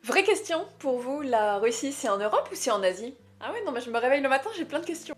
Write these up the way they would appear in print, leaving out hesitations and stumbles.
Vraie question pour vous, la Russie c'est en Europe ou c'est en Asie? Ah ouais, non mais je me réveille le matin, j'ai plein de questions.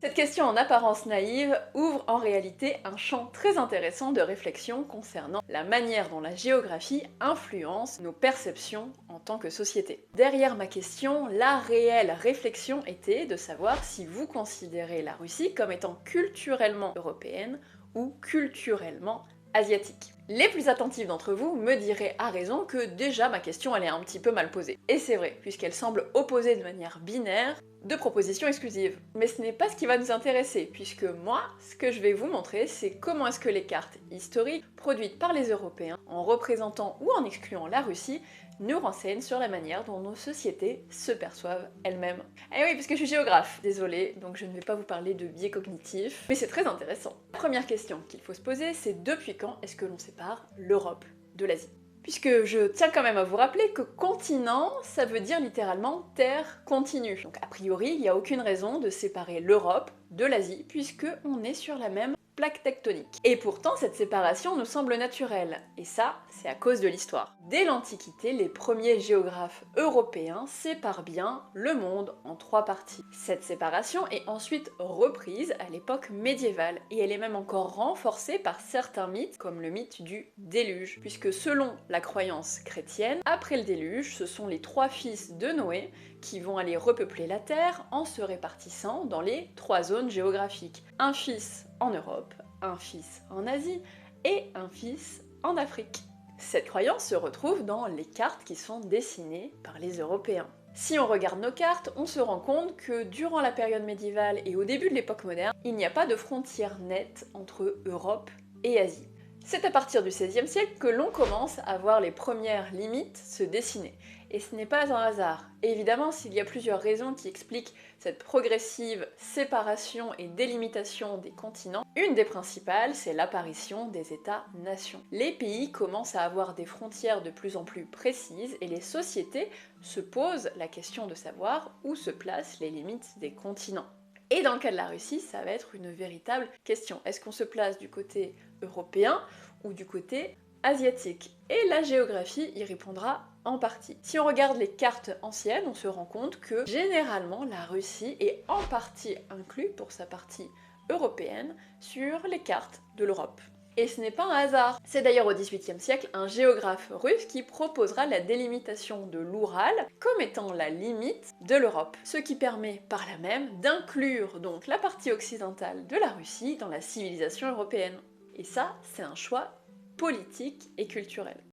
Cette question en apparence naïve ouvre en réalité un champ très intéressant de réflexion concernant la manière dont la géographie influence nos perceptions en tant que société. Derrière ma question, la réelle réflexion était de savoir si vous considérez la Russie comme étant culturellement européenne ou culturellement asiatique. Les plus attentifs d'entre vous me diraient à raison que déjà ma question elle est un petit peu mal posée. Et c'est vrai, puisqu'elle semble opposer de manière binaire deux propositions exclusives. Mais ce n'est pas ce qui va nous intéresser, puisque moi, ce que je vais vous montrer, c'est comment est-ce que les cartes historiques produites par les Européens, en représentant ou en excluant la Russie, nous renseignent sur la manière dont nos sociétés se perçoivent elles-mêmes. Eh oui, parce que je suis géographe, désolée, donc je ne vais pas vous parler de biais cognitifs, mais c'est très intéressant. La première question qu'il faut se poser, c'est depuis quand est-ce que l'on sépare l'Europe de l'Asie? Puisque je tiens quand même à vous rappeler que continent, ça veut dire littéralement terre continue. Donc a priori, il n'y a aucune raison de séparer l'Europe de l'Asie, puisque on est sur la même plaque tectonique. Et pourtant, cette séparation nous semble naturelle, et ça, c'est à cause de l'histoire. Dès l'Antiquité, les premiers géographes européens séparent bien le monde en trois parties. Cette séparation est ensuite reprise à l'époque médiévale, et elle est même encore renforcée par certains mythes, comme le mythe du déluge, puisque selon la croyance chrétienne, après le déluge, ce sont les trois fils de Noé qui vont aller repeupler la Terre en se répartissant dans les trois zones géographiques. Un fils en Europe, un fils en Asie et un fils en Afrique. Cette croyance se retrouve dans les cartes qui sont dessinées par les Européens. Si on regarde nos cartes, on se rend compte que durant la période médiévale et au début de l'époque moderne, il n'y a pas de frontière nette entre Europe et Asie. C'est à partir du XVIe siècle que l'on commence à voir les premières limites se dessiner. Et ce n'est pas un hasard. Et évidemment, s'il y a plusieurs raisons qui expliquent cette progressive séparation et délimitation des continents, une des principales, c'est l'apparition des États-nations. Les pays commencent à avoir des frontières de plus en plus précises et les sociétés se posent la question de savoir où se placent les limites des continents. Et dans le cas de la Russie, ça va être une véritable question. Est-ce qu'on se place du côté européen ou du côté asiatique? Et la géographie y répondra en partie. Si on regarde les cartes anciennes, on se rend compte que généralement la Russie est en partie inclue pour sa partie européenne sur les cartes de l'Europe. Et ce n'est pas un hasard. C'est d'ailleurs au XVIIIe siècle un géographe russe qui proposera la délimitation de l'Oural comme étant la limite de l'Europe, ce qui permet par là même d'inclure donc la partie occidentale de la Russie dans la civilisation européenne. Et ça, c'est un choix politique et culturel.